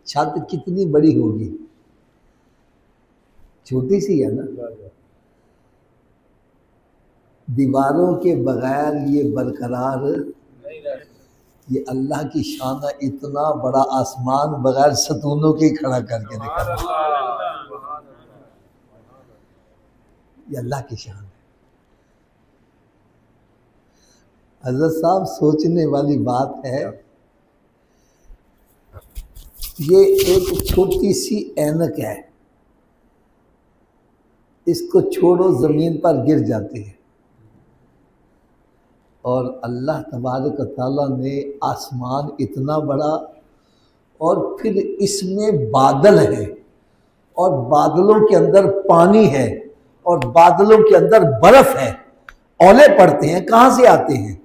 چھت کتنی بڑی ہوگی؟ چھوٹی سی ہے نا. دیواروں کے بغیر یہ برقرار یہ اللہ کی شان ہے. اتنا بڑا آسمان بغیر ستونوں کے کھڑا کر کے دکھا. یہ اللہ کی شان ہے. حضرت صاحب سوچنے والی بات ہے. یہ ایک چھوٹی سی اینک ہے، اس کو چھوڑو زمین پر گر جاتی ہے، اور اللہ تبارک و تعالیٰ نے آسمان اتنا بڑا، اور پھر اس میں بادل ہے، اور بادلوں کے اندر پانی ہے، اور بادلوں کے اندر برف ہے. اولے پڑتے ہیں، کہاں سے آتے ہیں؟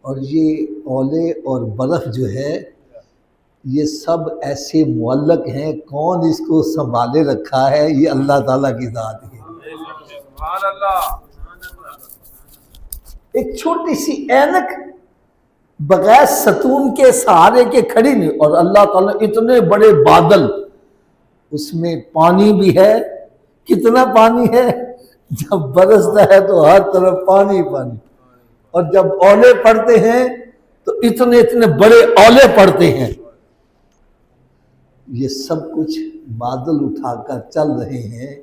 اور یہ اولے اور برف جو ہے یہ سب ایسے معلق ہیں. کون اس کو سنبھالے رکھا ہے؟ یہ اللہ تعالیٰ کی ذات ہے. سبحان اللہ. ایک چھوٹی سی اینک بغیر ستون کے سہارے کے کھڑی نہیں، اور اللہ تعالیٰ اتنے بڑے بادل، اس میں پانی بھی ہے. کتنا پانی ہے؟ جب برستا ہے تو ہر طرف پانی پانی، اور جب اولے پڑتے ہیں تو اتنے اتنے بڑے اولے پڑتے ہیں. یہ سب کچھ بادل اٹھا کر چل رہے ہیں،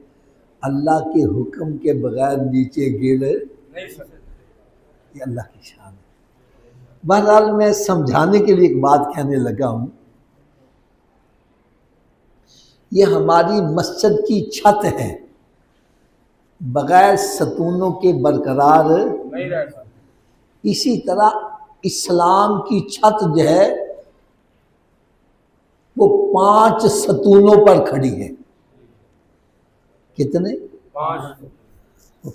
اللہ کے حکم کے بغیر نیچے گر نہیں سکتے. یہ اللہ کی شان ہے. بہرحال میں سمجھانے کے لیے ایک بات کہنے لگا ہوں. یہ ہماری مسجد کی چھت ہے، بغیر ستونوں کے برقرار نہیں رہ سکتی. اسی طرح اسلام کی چھت جو ہے وہ 5 ستونوں پر کھڑی ہے. کتنے؟ 5.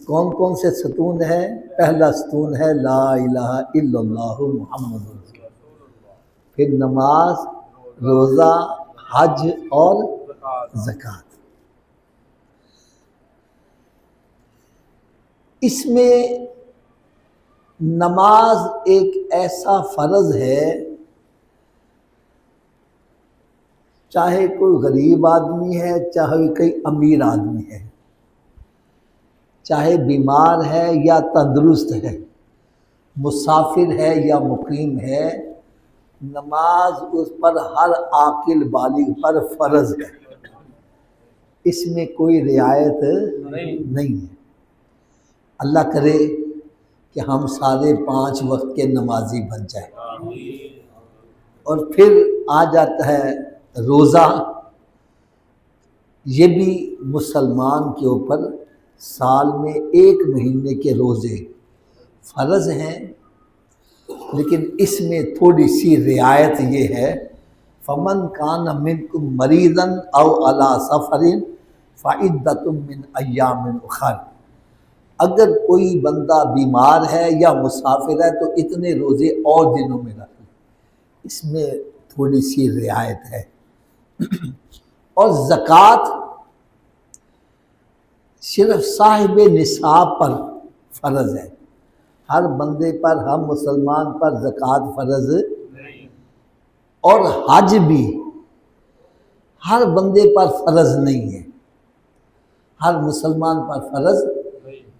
کون کون سے ستون ہے؟ پہلا ستون ہے لا الہ الا اللہ محمد رسول اللہ، پھر نماز، روزہ، حج اور زکوٰۃ. اس میں نماز ایک ایسا فرض ہے، چاہے کوئی غریب آدمی ہے، چاہے کوئی امیر آدمی ہے، چاہے بیمار ہے یا تندرست ہے، مسافر ہے یا مقیم ہے، نماز اس پر ہر عاقل بالغ پر فرض ہے. اس میں کوئی رعایت نہیں ہے. اللہ کرے کہ ہم سارے 5 وقت کے نمازی بن جائیں. اور پھر آ جاتا ہے روزہ. یہ بھی مسلمان کے اوپر سال میں 1 مہینے کے روزے فرض ہیں، لیکن اس میں تھوڑی سی رعایت یہ ہے، فمن کان منکم مریضا او علی سفر فعدۃ من ایام اخر. اگر کوئی بندہ بیمار ہے یا مسافر ہے تو اتنے روزے اور دنوں میں رکھ لیں. اس میں تھوڑی سی رعایت ہے. اور زکوٰۃ صرف صاحب نصاب پر فرض ہے، ہر بندے پر، ہم مسلمان پر زکوٰۃ فرض نہیں. اور حج بھی ہر بندے پر فرض نہیں ہے، ہر مسلمان پر فرض.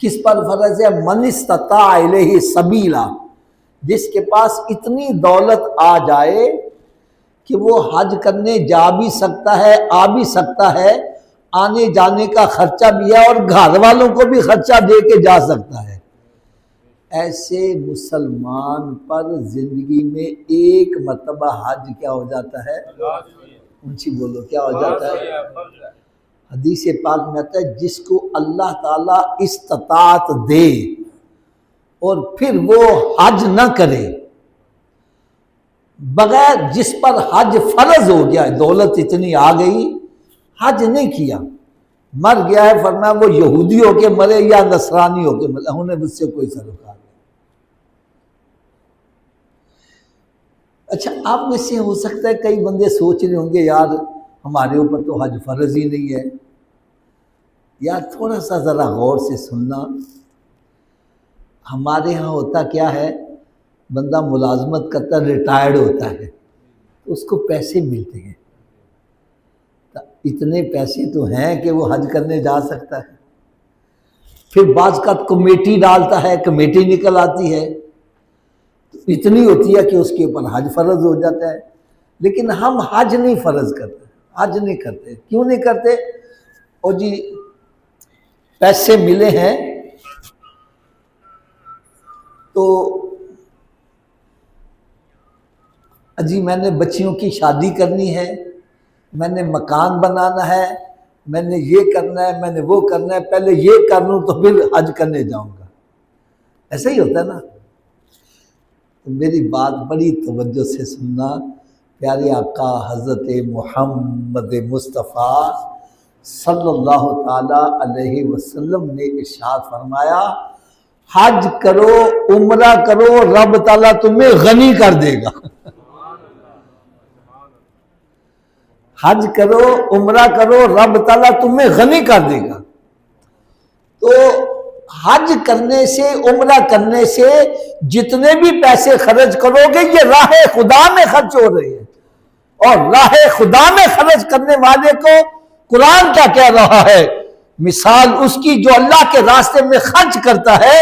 کس پر فرض ہے؟ من استطاع الیہ سبیلا. جس کے پاس اتنی دولت آ جائے کہ وہ حج کرنے جا بھی سکتا ہے، آ بھی سکتا ہے، آنے جانے کا خرچہ بھی ہے، اور گھر والوں کو بھی خرچہ دے کے جا سکتا ہے. ایسے مسلمان پر زندگی میں 1 مرتبہ حج کیا ہو جاتا ہے؟ اونچی بولو، کیا ہو جاتا ہے؟ حدیث پاک میں آتا ہے جس کو اللہ تعالیٰ استطاعت دے اور پھر وہ حج نہ کرے، بغیر جس پر حج فرض ہو گیا، دولت اتنی آ گئی، حج نہیں کیا، مر گیا ہے، فرمایا وہ یہودی ہو کے مرے یا نصرانی ہو کے مرے، انہیں اس سے کوئی سروکار نہیں. اچھا، آپ میں سے ہو سکتا ہے کئی بندے سوچ رہے ہوں گے یار ہمارے اوپر تو حج فرض ہی نہیں ہے. یار تھوڑا سا ذرا غور سے سننا. ہمارے ہاں ہوتا کیا ہے، بندہ ملازمت کرتا ریٹائرڈ ہوتا ہے، تو اس کو پیسے ملتے ہیں، اتنے پیسے تو ہیں کہ وہ حج کرنے جا سکتا ہے۔ پھر بعض کا کمیٹی ڈالتا ہے، کمیٹی نکل آتی ہے، اتنی ہوتی ہے کہ اس کے اوپر حج فرض ہو جاتا ہے۔ لیکن ہم حج نہیں فرض کرتے، حج نہیں کرتے۔ کیوں نہیں کرتے؟ اور جی پیسے ملے ہیں تو جی میں نے بچیوں کی شادی کرنی ہے، میں نے مکان بنانا ہے، میں نے یہ کرنا ہے، میں نے وہ کرنا ہے، پہلے یہ کر لوں تو پھر حج کرنے جاؤں گا۔ ایسا ہی ہوتا ہے نا۔ تو میری بات بڑی توجہ سے سننا، پیارے آقا حضرت محمد مصطفیٰ صلی اللہ تعالی علیہ وسلم نے ارشاد فرمایا، حج کرو، عمرہ کرو، رب تعالیٰ تمہیں غنی کر دے گا۔ حج کرو، عمرہ کرو، رب تعالیٰ تمہیں غنی کر دے گا۔ تو حج کرنے سے، عمرہ کرنے سے جتنے بھی پیسے خرچ کرو گے یہ راہ خدا میں خرچ ہو رہے ہیں، اور راہ خدا میں خرچ کرنے والے کو قرآن کیا کہہ رہا ہے؟ مثال اس کی جو اللہ کے راستے میں خرچ کرتا ہے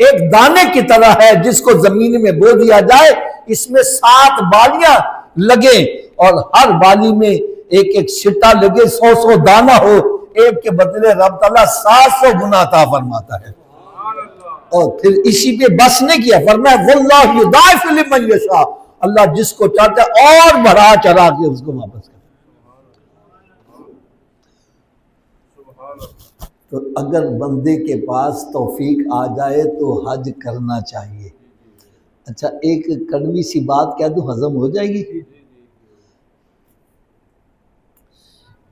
ایک دانے کی طرح ہے جس کو زمین میں بو دیا جائے، اس میں 7 بالیاں لگیں اور ہر بالی میں ایک ایک چھٹا لگے، 100 دانہ ہو، ایک کے بدلے رب تعالیٰ 700 گنا عطا فرماتا ہے۔ اور پھر اسی پہ بس نہیں کیا، فرمایا واللہ یضاعف لمن یشاء، اللہ جس کو چاہتا ہے اور بڑھا چڑھا کے اس کو واپس کرتا ہے۔ تو اگر بندے کے پاس توفیق آ جائے تو حج کرنا چاہیے۔ اچھا ایک کڑوی سی بات کہہ دوں، ہضم ہو جائے گی۔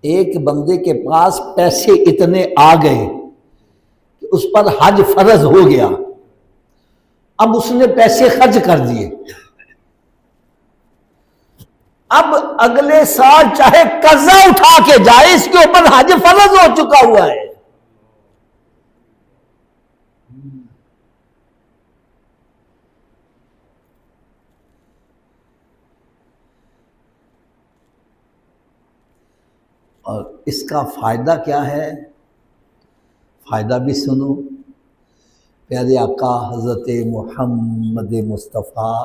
ایک بندے کے پاس پیسے اتنے آ گئے کہ اس پر حج فرض ہو گیا، اب اس نے پیسے خرچ کر دیے، اب اگلے سال چاہے قرضہ اٹھا کے جائے اس کے اوپر حج فرض ہو چکا ہوا ہے۔ اور اس کا فائدہ کیا ہے؟ فائدہ بھی سنو۔ پیارے آقا حضرت محمد مصطفیٰ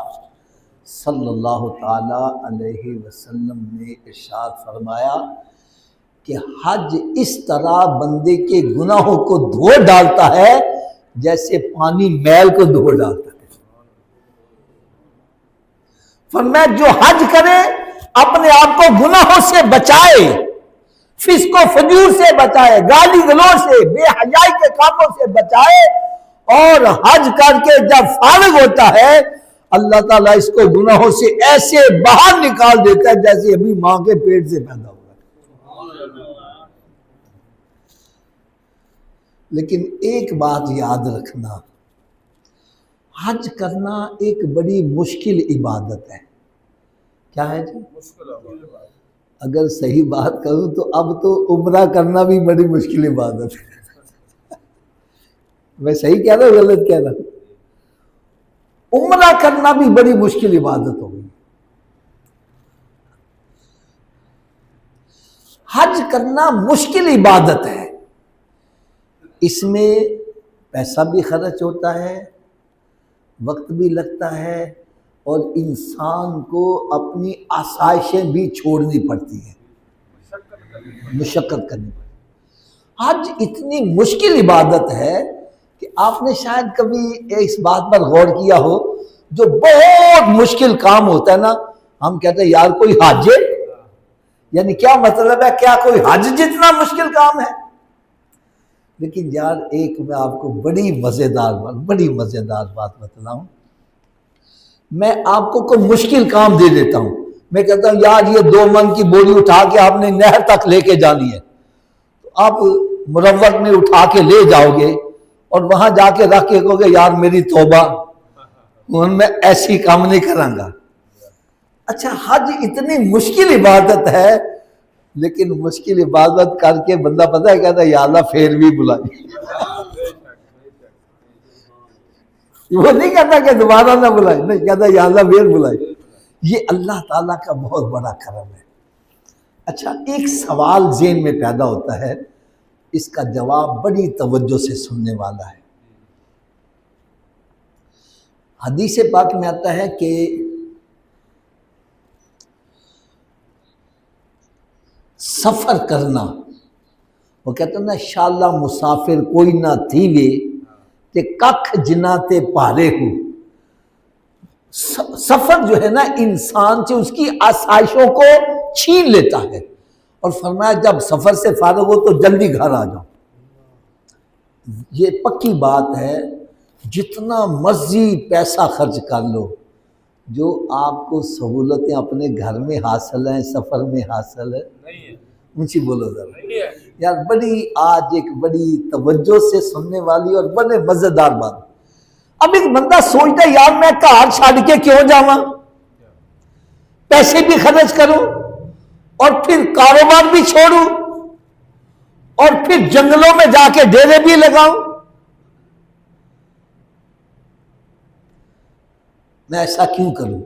صلی اللہ تعالی علیہ وسلم نے ارشاد فرمایا کہ حج اس طرح بندے کے گناہوں کو دھو ڈالتا ہے جیسے پانی میل کو دھو ڈالتا ہے۔ فرمایا جو حج کرے اپنے آپ کو گناہوں سے بچائے، فسق و فجور سے بچائے، گالی گلوچ سے، بے حیائی کے کاموں سے بچائے، اور حج کر کے جب فارغ ہوتا ہے اللہ تعالیٰ اس کو گناہوں سے ایسے باہر نکال دیتا ہے جیسے ابھی ماں کے پیٹ سے پیدا ہوا۔ لیکن ایک بات یاد رکھنا، حج کرنا ایک بڑی مشکل عبادت ہے۔ کیا ہے جی؟ اگر صحیح بات کروں تو اب تو عمرہ کرنا بھی بڑی مشکل عبادت ہے۔ میں صحیح کہہ رہا ہوں غلط کہہ رہا ہوں؟ عمرہ کرنا بھی بڑی مشکل عبادت ہو گئی۔ حج کرنا مشکل عبادت ہے، اس میں پیسہ بھی خرچ ہوتا ہے، وقت بھی لگتا ہے، اور انسان کو اپنی آسائشیں بھی چھوڑنی پڑتی ہیں، مشقت کرنی پڑتی ہے۔ حج اتنی مشکل عبادت ہے کہ آپ نے شاید کبھی اس بات پر غور کیا ہو، جو بہت مشکل کام ہوتا ہے نا، ہم کہتے ہیں یار کوئی حج ہے، یعنی کیا مطلب ہے، کیا کوئی حج جتنا مشکل کام ہے؟ لیکن یار ایک میں آپ کو بڑی مزیدار بات بتلاؤں، میں آپ کو کوئی مشکل کام دے دیتا ہوں، میں کہتا ہوں یار یہ 2 من کی بوری اٹھا کے آپ نے نہر تک لے کے جانی ہے، تو آپ مروت میں اٹھا کے لے جاؤ گے اور وہاں جا کے رکھ کے کہو گے یار میری توبہ، میں ایسی کام نہیں کراں گا۔ اچھا حج اتنی مشکل عبادت ہے، لیکن مشکل عبادت کر کے بندہ پتہ ہے کہتا ہے یا اللہ پھر بھی بلائی، وہ نہیں کہتا کہ دوبارہ نہ بلائے، نہیں کہتا یا اللہ پھر بلائی، یہ اللہ تعالیٰ کا بہت بڑا کرم ہے۔ اچھا، ایک سوال ذہن میں پیدا ہوتا ہے، اس کا جواب بڑی توجہ سے سننے والا ہے۔ حدیث پاک میں آتا ہے کہ سفر کرنا، وہ کہتے ہیں نا انشاءاللہ مسافر کوئی نہ تھی وے تے ککھ جنا تے پارے ہو۔ سفر جو ہے نا انسان سے اس کی آسائشوں کو چھین لیتا ہے، اور فرمایا جب سفر سے فارغ ہو تو جلدی گھر آ جاؤ۔ یہ پکی بات ہے، جتنا مرضی پیسہ خرچ کر لو، جو آپ کو سہولتیں اپنے گھر میں حاصل ہیں سفر میں حاصل ہے اونچی بولو ذرا یار۔ بڑی آج ایک بڑی توجہ سے سننے والی اور بڑے مزیدار بات۔ اب ایک بندہ سوچتا ہے یار میں گھر چھاڑ کے کیوں جاواں، پیسے بھی خرچ کروں اور پھر کاروبار بھی چھوڑوں اور پھر جنگلوں میں جا کے ڈیرے بھی لگاؤں، میں ایسا کیوں کروں؟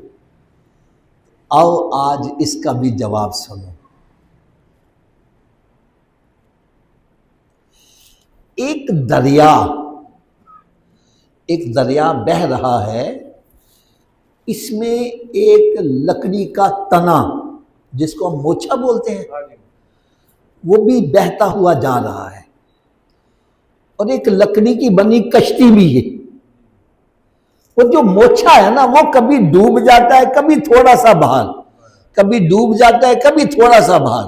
آؤ آج اس کا بھی جواب سنو۔ ایک دریا بہہ رہا ہے، اس میں ایک لکڑی کا تنا جس کو ہم موچھا بولتے ہیں وہ بھی بہتا ہوا جا رہا ہے، اور ایک لکڑی کی بنی کشتی بھی ہے۔ وہ جو موچھا ہے نا وہ کبھی ڈوب جاتا ہے، کبھی تھوڑا سا باہر، کبھی ڈوب جاتا ہے، کبھی تھوڑا سا باہر،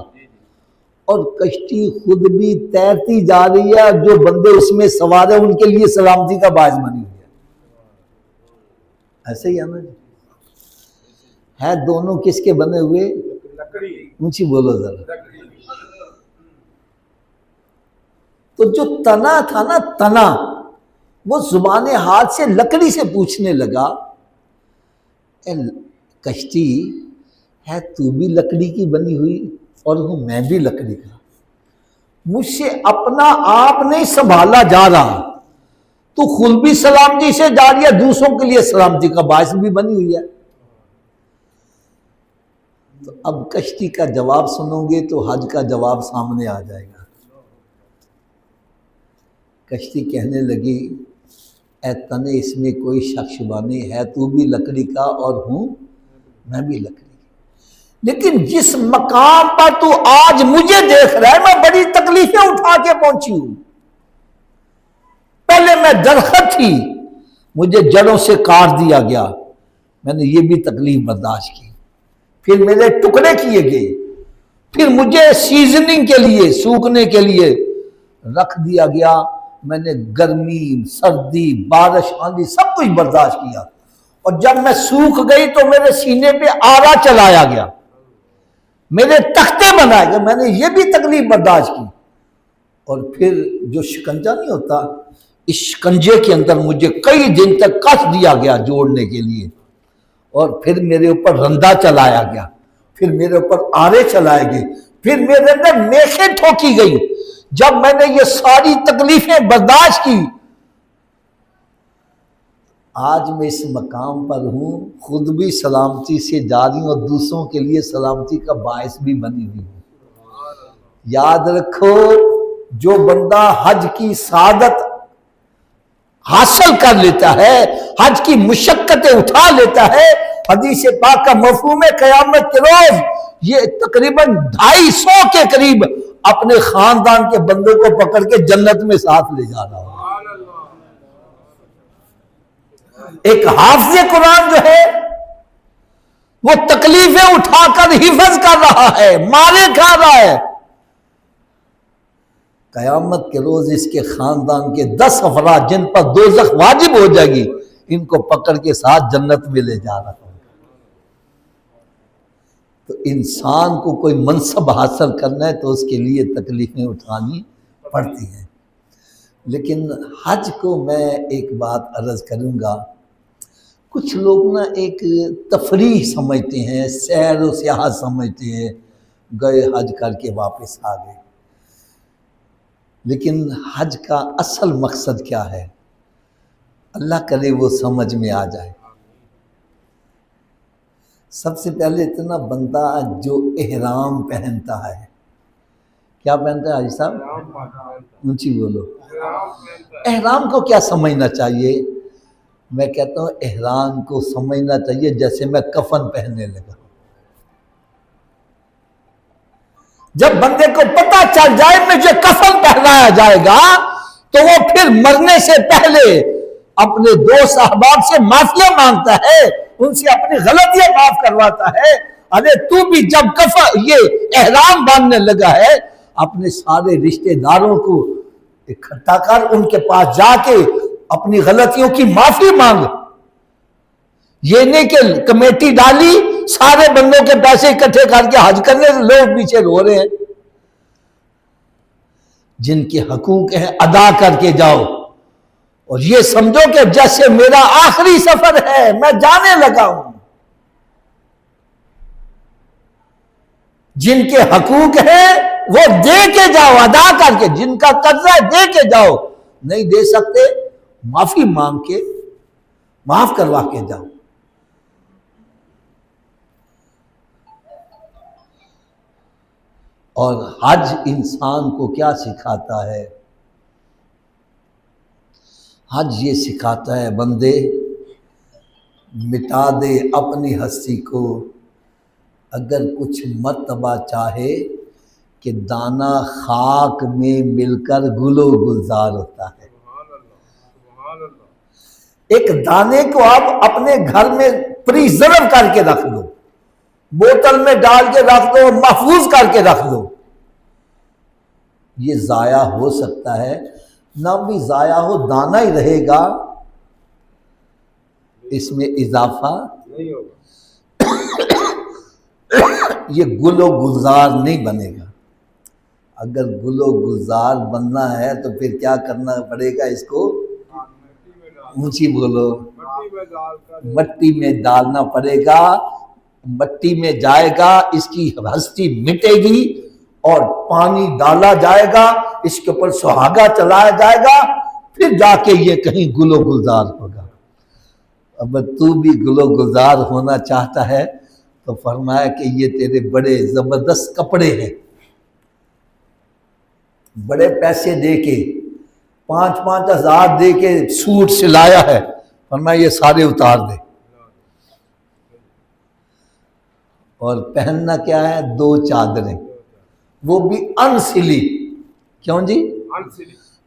اور کشتی خود بھی تیرتی جا رہی ہے، جو بندے اس میں سوار ہیں ان کے لیے سلامتی کا باعث بنی ہوئی ہے۔ ایسے ہی ہے نا جی؟ ہے دونوں کس کے بنے ہوئے؟ اونچی بولو ذرا۔ تو جو تنا تھا نا تنا، وہ زبان حال سے لکڑی سے پوچھنے لگا، اے کشتی ہے تو بھی لکڑی کی بنی ہوئی اور ہوں میں بھی لکڑی کا، مجھ سے اپنا آپ نہیں سنبھالا جا رہا، تو خود بھی سلامتی سے جا رہی ہے، دوسروں کے لیے سلامتی کا باعث بھی بنی ہوئی ہے۔ تو اب کشتی کا جواب سنو گے تو حج کا جواب سامنے آ جائے گا۔ کشتی کہنے لگی اے تنے اس میں کوئی شک شبہ نہیں ہے، تو بھی لکڑی کا اور ہوں میں بھی لکڑی کا، لیکن جس مقام پر تو آج مجھے دیکھ رہا ہے میں بڑی تکلیفیں اٹھا کے پہنچی ہوں۔ پہلے میں درخت تھی، مجھے جڑوں سے کاٹ دیا گیا، میں نے یہ بھی تکلیف برداشت کی، پھر میرے ٹکڑے کیے گئے، پھر مجھے سیزننگ کے لیے سوکھنے کے لیے رکھ دیا گیا، میں نے گرمی سردی بارش آندھی سب کچھ برداشت کیا، اور جب میں سوکھ گئی تو میرے سینے پہ آرا چلایا گیا، میرے تختے بنائے گئے، میں نے یہ بھی تکلیف برداشت کی، اور پھر جو شکنجہ نہیں ہوتا اس شکنجے کے اندر مجھے کئی دن تک کس دیا گیا جوڑنے کے لیے، اور پھر میرے اوپر رندہ چلایا گیا، پھر میرے اوپر آرے چلائے گئے، پھر میرے اندر میخیں ٹھوکی گئی۔ جب میں نے یہ ساری تکلیفیں برداشت کی، آج میں اس مقام پر ہوں، خود بھی سلامتی سے جا رہی ہوں اور دوسروں کے لیے سلامتی کا باعث بھی بنی ہوئی ہوں۔ یاد رکھو، جو بندہ حج کی سعادت حاصل کر لیتا ہے، حج کی مشقتیں اٹھا لیتا ہے، حدیث پاک کا مفہوم ہے قیامت کے روز یہ تقریباً 250 کے قریب اپنے خاندان کے بندوں کو پکڑ کے جنت میں ساتھ لے جا رہا ہوں۔ ایک حافظ قرآن جو ہے وہ تکلیفیں اٹھا کر حفظ کر رہا ہے، مارے کھا رہا ہے، قیامت کے روز اس کے خاندان کے 10 افراد جن پر دوزخ واجب ہو جائے گی، ان کو پکڑ کے ساتھ جنت میں لے جا رہا ہوں۔ تو انسان کو کوئی منصب حاصل کرنا ہے تو اس کے لیے تکلیفیں اٹھانی پڑتی ہیں۔ لیکن حج کو میں ایک بات عرض کروں گا، کچھ لوگ نا ایک تفریح سمجھتے ہیں، سیر و سیاحت سمجھتے ہیں، گئے حج کر کے واپس آ گئے، لیکن حج کا اصل مقصد کیا ہے اللہ کرے وہ سمجھ میں آ جائے۔ سب سے پہلے اتنا بندہ جو احرام پہنتا ہے، کیا پہنتا ہے حاجی صاحب؟ اونچی بولو۔ احرام کو کیا سمجھنا چاہیے؟ میں کہتا ہوں احرام کو سمجھنا چاہیے جیسے میں کفن پہننے لگا۔ جب بندے کو پتہ چل جائے مجھے کفن پہنایا جائے گا تو وہ پھر مرنے سے پہلے اپنے دوست احباب سے معافیاں مانگتا ہے، ان سے اپنی غلطیاں معاف کرواتا ہے۔ ارے تو بھی جب کفن یہ احرام باندھنے لگا ہے، اپنے سارے رشتہ داروں کو اکٹھا کر ان کے پاس جا کے اپنی غلطیوں کی معافی مانگ۔ یہ نہیں کہ کمیٹی ڈالی، سارے بندوں کے پیسے اکٹھے کر کے حج کرنے، لوگ پیچھے رو رہے ہیں۔ جن کے حقوق ہیں ادا کر کے جاؤ، اور یہ سمجھو کہ جیسے میرا آخری سفر ہے، میں جانے لگا ہوں۔ جن کے حقوق ہیں وہ دے کے جاؤ، ادا کر کے، جن کا قرضہ ہے دے کے جاؤ، نہیں دے سکتے معافی مانگ کے معاف کروا کے جاؤ۔ اور حج انسان کو کیا سکھاتا ہے؟ حج یہ سکھاتا ہے بندے مٹا دے اپنی ہستی کو، اگر کچھ مرتبہ چاہے کہ دانہ خاک میں مل کر گل و گلزار ہوتا ہے۔ ایک دانے کو آپ اپنے گھر میں پریزرو کر کے رکھ لو، بوتل میں ڈال کے رکھ دو، محفوظ کر کے رکھ دو، یہ ضائع ہو سکتا ہے، نہ بھی ضائع ہو، دانہ ہی رہے گا، اس میں اضافہ نہیں ہوگا، یہ گل و گلزار نہیں بنے گا۔ اگر گل و گلزار بننا ہے تو پھر کیا کرنا پڑے گا؟ اس کو اونچی بولو، مٹی میں ڈالنا پڑے گا، مٹی میں جائے گا، اس کی ہستی مٹے گی، اور پانی ڈالا جائے گا، اس کے اوپر سہاگا چلایا جائے گا، پھر جا کے یہ کہیں گل و گلزار ہوگا۔ اب تو بھی گل و گلزار ہونا چاہتا ہے تو فرمایا کہ یہ تیرے بڑے زبردست کپڑے ہیں، بڑے پیسے دے کے 5,000 ہزار دے کے سوٹ سلایا ہے، فرمایا یہ سارے اتار دے، اور پہننا کیا ہے؟ 2 چادریں، وہ بھی انسلی۔ کیوں جی؟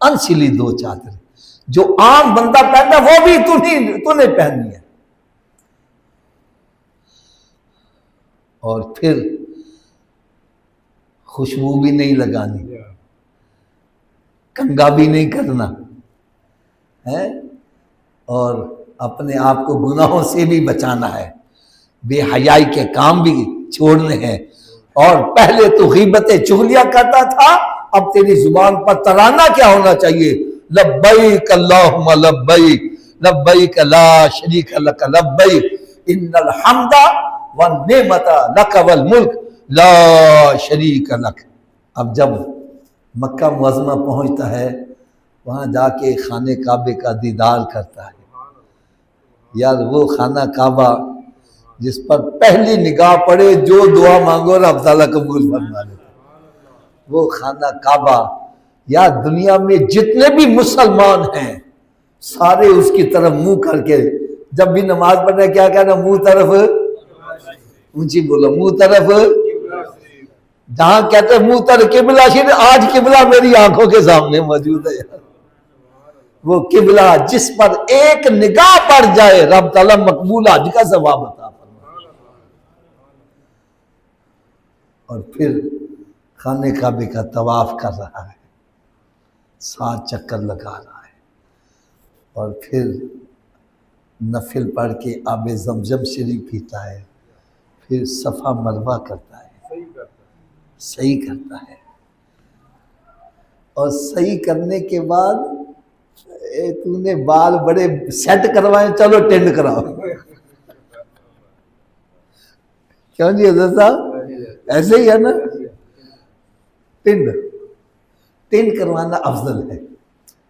انسلی 2 چادریں، جو عام بندہ پہنتا وہ بھی تو نے پہننی ہے۔ اور پھر خوشبو بھی نہیں لگانی، کنگا بھی نہیں کرنا ہے، اور اپنے آپ کو گناہوں سے بھی بچانا ہے، بے حیائی کے کام بھی چھوڑنے ہیں۔ اور پہلے تو غیبتیں چغلیاں کرتا تھا، اب تیری زبان پر ترانہ کیا ہونا چاہیے؟ لبیک اللہم لبیک، لبیک لا شریک لک لبیک، ان الحمد والنعمت لک والملک لا شریک لک۔ اب جب مکہ معظمہ پہنچتا ہے، وہاں جا کے خانہ کعبے کا دیدار کرتا ہے، یار وہ خانہ کعبہ جس پر پہلی نگاہ پڑے جو دعا مانگو رب تعالیٰ قبول فرما لیتا، وہ خانہ کعبہ، یا دنیا میں جتنے بھی مسلمان ہیں سارے اس کی طرف منہ کر کے، جب بھی نماز پڑھنے کیا کہنا؟ منہ طرف، اونچی بولو، منہ طرف، جہاں کہتے ہیں منہ طرف قبلہ شریف، آج قبلہ میری آنکھوں کے سامنے موجود ہے یار، وہ قبلہ جس پر ایک نگاہ پڑ جائے رب تعالیٰ مقبول حج کا ثواب عطا فرمائے۔ اور پھر خانہ کعبے کا طواف کر رہا ہے، 7 چکر لگا رہا ہے، اور پھر نفل پڑھ کے آب زمزم شریف پیتا ہے، پھر صفا مروہ کرتا ہے، صحیح کرتا ہے، اور صحیح کرنے کے بعد تو نے بال بڑے سیٹ کروائے، چلو ٹینڈ کراؤ۔ کیوں جی حضرت صاحب؟ ایسے ہی ہے نا، ٹینڈ کروانا افضل ہے،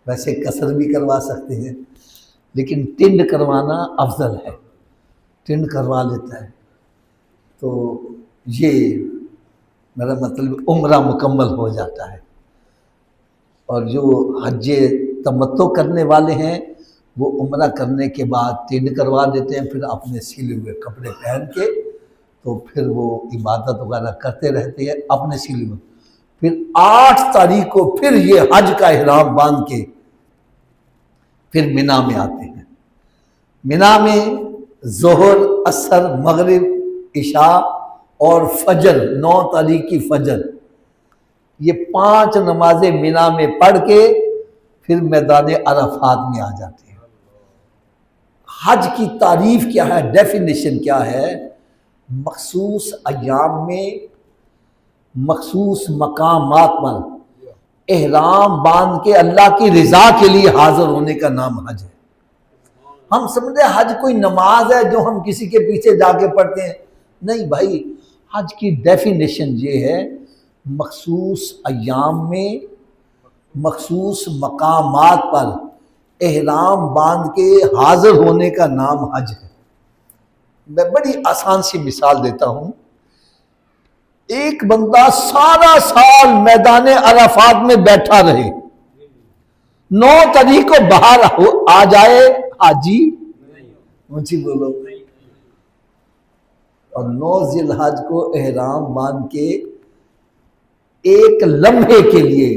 ویسے قصر بھی کروا سکتے ہیں لیکن ٹینڈ کروانا افضل ہے، ٹینڈ کروا لیتا ہے، تو یہ میرا مطلب عمرہ مکمل ہو جاتا ہے۔ اور جو حج تمتع کرنے والے ہیں وہ عمرہ کرنے کے بعد تین کروا دیتے ہیں، پھر اپنے سلے ہوئے کپڑے پہن کے تو پھر وہ عبادت وغیرہ کرتے رہتے ہیں اپنے سلے ہوئے۔ پھر 8 تاریخ کو پھر یہ حج کا احرام باندھ کے پھر مینا میں آتے ہیں۔ مینا میں ظہر، عصر، مغرب، عشاء اور فجر، 9 تاریخ کی فجر، یہ 5 نمازیں مینا میں پڑھ کے پھر میدان عرفات میں آ جاتے ہیں۔ حج کی تعریف کیا ہے، ڈیفینیشن کیا ہے؟ مخصوص ایام میں مخصوص مقامات پر احرام باندھ کے اللہ کی رضا کے لیے حاضر ہونے کا نام حج ہے۔ ہم سمجھتے ہیں حج کوئی نماز ہے جو ہم کسی کے پیچھے جا کے پڑھتے ہیں، نہیں بھائی، حج کی ڈیفینیشن یہ ہے مخصوص ایام میں مخصوص مقامات پر احرام باندھ کے حاضر ہونے کا نام حج ہے۔ میں بڑی آسان سی مثال دیتا ہوں۔ ایک بندہ سارا سال میدان عرفات میں بیٹھا رہے، 9 تاریخ کو باہر آ جائے حاجی، اونچی بولو، اور 9 ذی الحج کو احرام باندھ کے ایک لمحے کے لیے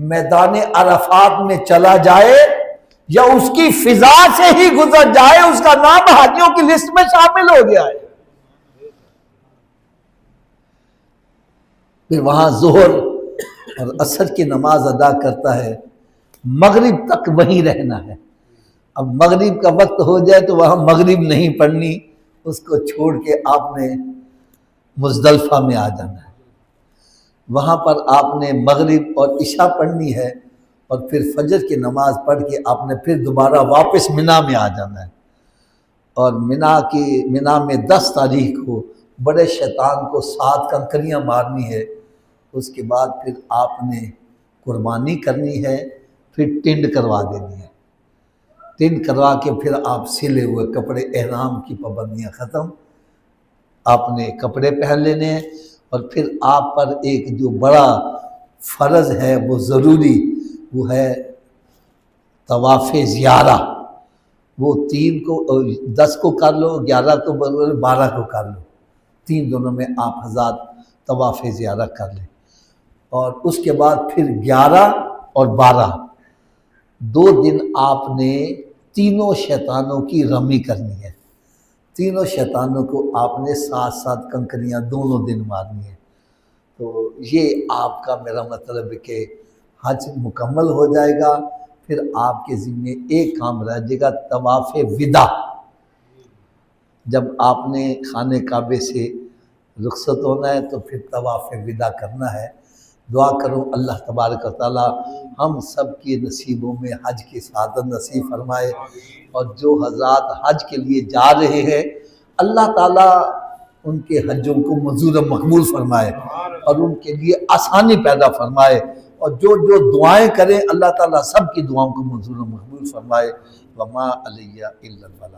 میدان عرفات میں چلا جائے یا اس کی فضا سے ہی گزر جائے، اس کا نام حاجیوں کی لسٹ میں شامل ہو گیا ہے۔ پھر وہاں ظہر اور عصر کی نماز ادا کرتا ہے، مغرب تک وہیں رہنا ہے۔ اب مغرب کا وقت ہو جائے تو وہاں مغرب نہیں پڑھنی، اس کو چھوڑ کے آپ نے مزدلفہ میں آ جانا ہے۔ وہاں پر آپ نے مغرب اور عشاء پڑھنی ہے، اور پھر فجر کی نماز پڑھ کے آپ نے پھر دوبارہ واپس مینا میں آ جانا ہے۔ اور مینا میں 10 تاریخ کو بڑے شیطان کو 7 کنکریاں مارنی ہے۔ اس کے بعد پھر آپ نے قربانی کرنی ہے، پھر ٹنڈ کروا دینی ہے۔ ٹنڈ کروا کے پھر آپ سلے ہوئے کپڑے، احرام کی پابندیاں ختم، آپ نے کپڑے پہن لینے ہیں۔ اور پھر آپ پر ایک جو بڑا فرض ہے، وہ ضروری، وہ ہے طواف زیارہ۔ وہ 3 کو 10 کو کر لو، 11 کو 12 کو کر لو، 3 دنوں میں آپ حضرات طواف زیارہ کر لیں۔ اور اس کے بعد پھر 11 اور 12 2 دن آپ نے تینوں شیطانوں کی رمی کرنی ہے۔ تینوں شیطانوں کو آپ نے 7 کنکریاں دونوں دن مارنی ہے۔ تو یہ آپ کا، میرا مطلب ہے کہ حج مکمل ہو جائے گا۔ پھر آپ کے ذمے ایک کام رہ جائے گا، طواف وداع۔ جب آپ نے خانہ کعبے سے رخصت ہونا ہے تو پھر طواف وداع کرنا ہے۔ دعا کروں اللہ تبارک و تعالی ہم سب کے نصیبوں میں حج کی سعادت نصیب فرمائے، اور جو حضرات حج کے لیے جا رہے ہیں اللہ تعالیٰ ان کے حجوں کو منظور و مقبول فرمائے اور ان کے لیے آسانی پیدا فرمائے، اور جو دعائیں کریں اللہ تعالیٰ سب کی دعاؤں کو منظور و مقبول فرمائے۔ وما علیہ الا البلاغ۔